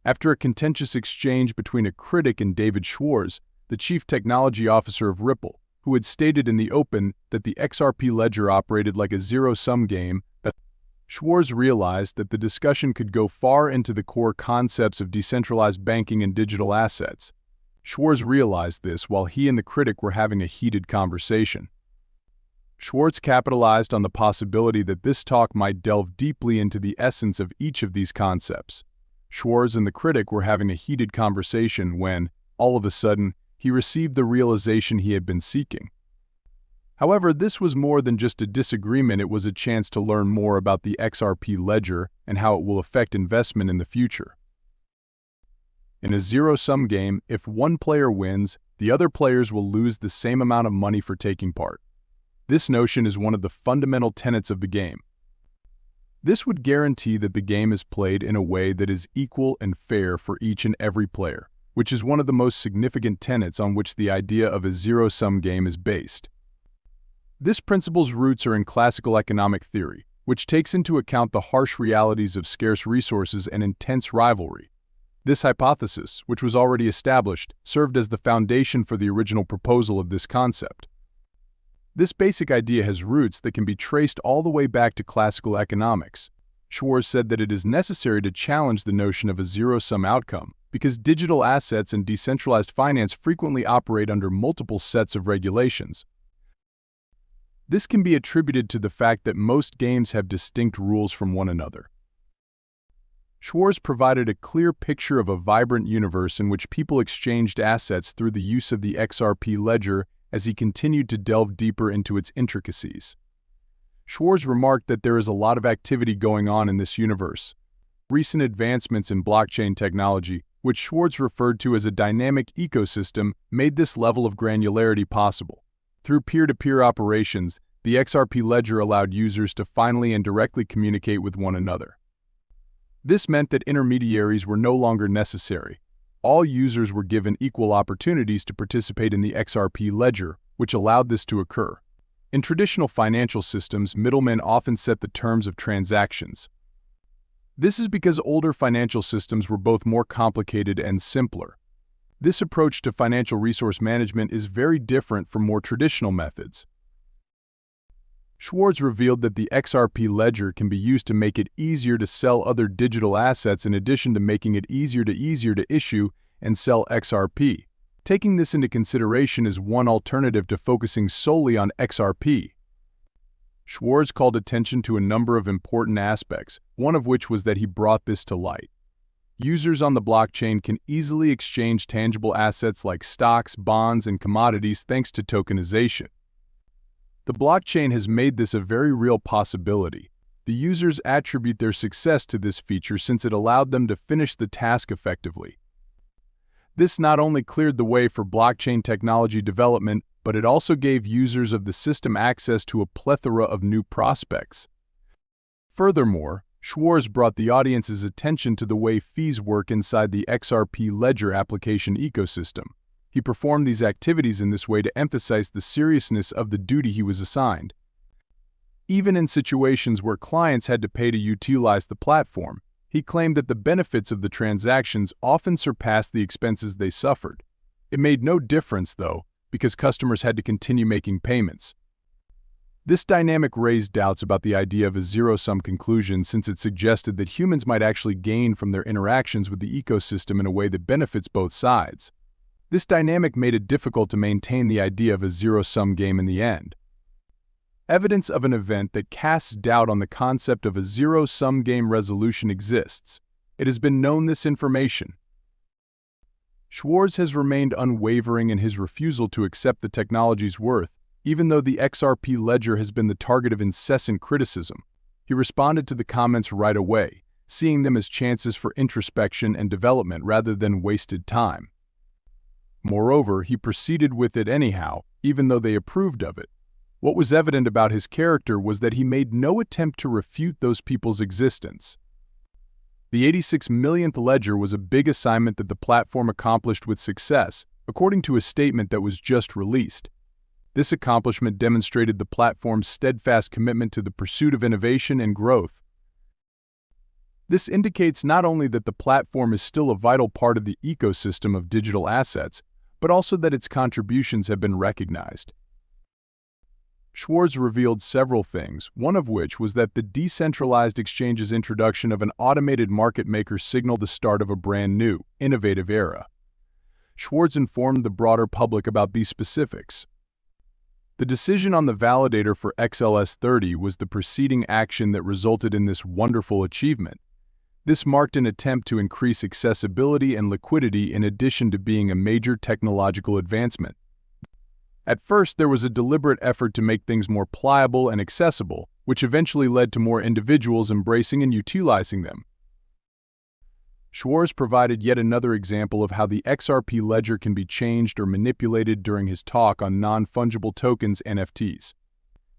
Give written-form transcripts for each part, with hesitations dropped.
After a contentious exchange between a critic and David Schwarz, the chief technology officer of Ripple, who had stated in the open that the XRP ledger operated like a zero-sum game, Schwarz realized that the discussion could go far into the core concepts of decentralized banking and digital assets. Schwarz realized this while he and the critic were having a heated conversation. Schwarz capitalized on the possibility that this talk might delve deeply into the essence of each of these concepts. Schwarz and the critic were having a heated conversation when, all of a sudden, he received the realization he had been seeking. However, this was more than just a disagreement. It was a chance to learn more about the XRP ledger and how it will affect investment in the future. In a zero-sum game, if one player wins, the other players will lose the same amount of money for taking part. This notion is one of the fundamental tenets of the game. This would guarantee that the game is played in a way that is equal and fair for each and every player, which is one of the most significant tenets on which the idea of a zero-sum game is based. This principle's roots are in classical economic theory, which takes into account the harsh realities of scarce resources and intense rivalry. This hypothesis, which was already established, served as the foundation for the original proposal of this concept. This basic idea has roots that can be traced all the way back to classical economics. Schwarz said that it is necessary to challenge the notion of a zero-sum outcome because digital assets and decentralized finance frequently operate under multiple sets of regulations. This can be attributed to the fact that most games have distinct rules from one another. Schwarz provided a clear picture of a vibrant universe in which people exchanged assets through the use of the XRP ledger as he continued to delve deeper into its intricacies. Schwarz remarked that there is a lot of activity going on in this universe. Recent advancements in blockchain technology, which Schwarz referred to as a dynamic ecosystem, made this level of granularity possible. Through peer-to-peer operations, the XRP ledger allowed users to finally and directly communicate with one another. This meant that intermediaries were no longer necessary. All users were given equal opportunities to participate in the XRP ledger, which allowed this to occur. In traditional financial systems, middlemen often set the terms of transactions. This is because older financial systems were both more complicated and simpler. This approach to financial resource management is very different from more traditional methods. Schwarz revealed that the XRP ledger can be used to make it easier to sell other digital assets in addition to making it easier to issue and sell XRP. Taking this into consideration is one alternative to focusing solely on XRP. Schwarz called attention to a number of important aspects, one of which was that he brought this to light. Users on the blockchain can easily exchange tangible assets like stocks, bonds, and commodities thanks to tokenization. The blockchain has made this a very real possibility. The users attribute their success to this feature since it allowed them to finish the task effectively. This not only cleared the way for blockchain technology development, but it also gave users of the system access to a plethora of new prospects. Furthermore, Schwarz brought the audience's attention to the way fees work inside the XRP ledger application ecosystem. He performed these activities in this way to emphasize the seriousness of the duty he was assigned. Even in situations where clients had to pay to utilize the platform, he claimed that the benefits of the transactions often surpassed the expenses they suffered. It made no difference, though, because customers had to continue making payments. This dynamic raised doubts about the idea of a zero-sum conclusion since it suggested that humans might actually gain from their interactions with the ecosystem in a way that benefits both sides. This dynamic made it difficult to maintain the idea of a zero-sum game in the end. Evidence of an event that casts doubt on the concept of a zero-sum game resolution exists. It has been known this information. Schwarz has remained unwavering in his refusal to accept the technology's worth, even though the XRP ledger has been the target of incessant criticism. He responded to the comments right away, seeing them as chances for introspection and development rather than wasted time. Moreover, he proceeded with it anyhow, even though they approved of it. What was evident about his character was that he made no attempt to refute those people's existence. The 86 millionth ledger was a big assignment that the platform accomplished with success, according to a statement that was just released. This accomplishment demonstrated the platform's steadfast commitment to the pursuit of innovation and growth. This indicates not only that the platform is still a vital part of the ecosystem of digital assets, but also that its contributions have been recognized. Schwarz revealed several things, one of which was that the decentralized exchange's introduction of an automated market maker signaled the start of a brand new, innovative era. Schwarz informed the broader public about these specifics. The decision on the validator for XLS30 was the preceding action that resulted in this wonderful achievement. This marked an attempt to increase accessibility and liquidity in addition to being a major technological advancement. At first, there was a deliberate effort to make things more pliable and accessible, which eventually led to more individuals embracing and utilizing them. Schwarz provided yet another example of how the XRP ledger can be changed or manipulated during his talk on non-fungible tokens (NFTs).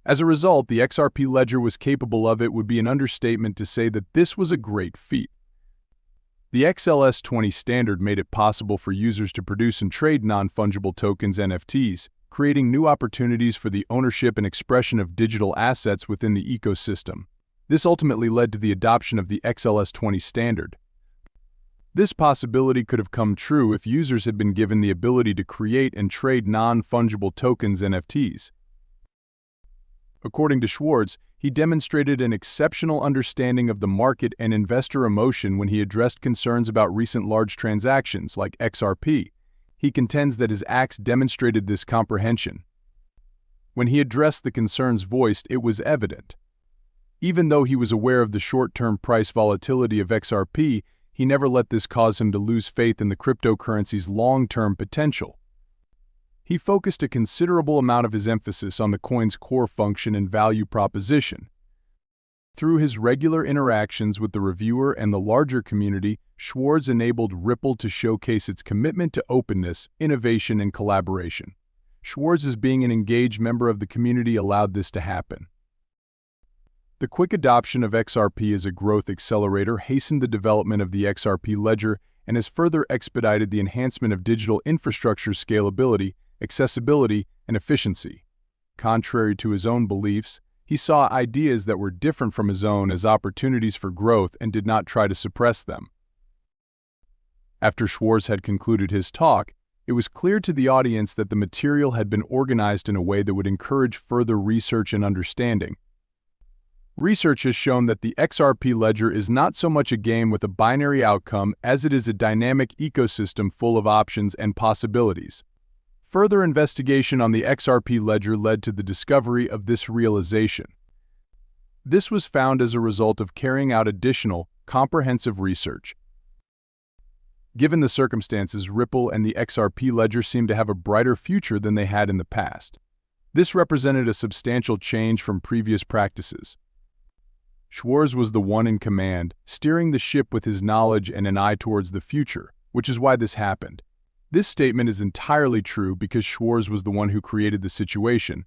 As a result, the XRP ledger was capable of it would be an understatement to say that this was a great feat. The XLS20 standard made it possible for users to produce and trade non-fungible tokens (NFTs), creating new opportunities for the ownership and expression of digital assets within the ecosystem. This ultimately led to the adoption of the XLS20 standard. This possibility could have come true if users had been given the ability to create and trade non-fungible tokens (NFTs). According to Schwarz, he demonstrated an exceptional understanding of the market and investor emotion when he addressed concerns about recent large transactions like XRP. He contends that his acts demonstrated this comprehension. When he addressed the concerns voiced, it was evident. Even though he was aware of the short-term price volatility of XRP, he never let this cause him to lose faith in the cryptocurrency's long-term potential. He focused a considerable amount of his emphasis on the coin's core function and value proposition. Through his regular interactions with the reviewer and the larger community, Schwarz enabled Ripple to showcase its commitment to openness, innovation, and collaboration. Schwarz, as being an engaged member of the community, allowed this to happen. The quick adoption of XRP as a growth accelerator hastened the development of the XRP ledger and has further expedited the enhancement of digital infrastructure scalability, accessibility, and efficiency. Contrary to his own beliefs, he saw ideas that were different from his own as opportunities for growth and did not try to suppress them. After Schwarz had concluded his talk, it was clear to the audience that the material had been organized in a way that would encourage further research and understanding. Research has shown that the XRP ledger is not so much a game with a binary outcome as it is a dynamic ecosystem full of options and possibilities. Further investigation on the XRP ledger led to the discovery of this realization. This was found as a result of carrying out additional, comprehensive research. Given the circumstances, Ripple and the XRP ledger seemed to have a brighter future than they had in the past. This represented a substantial change from previous practices. Schwarz was the one in command, steering the ship with his knowledge and an eye towards the future, which is why this happened. This statement is entirely true because Schwarz was the one who created the situation,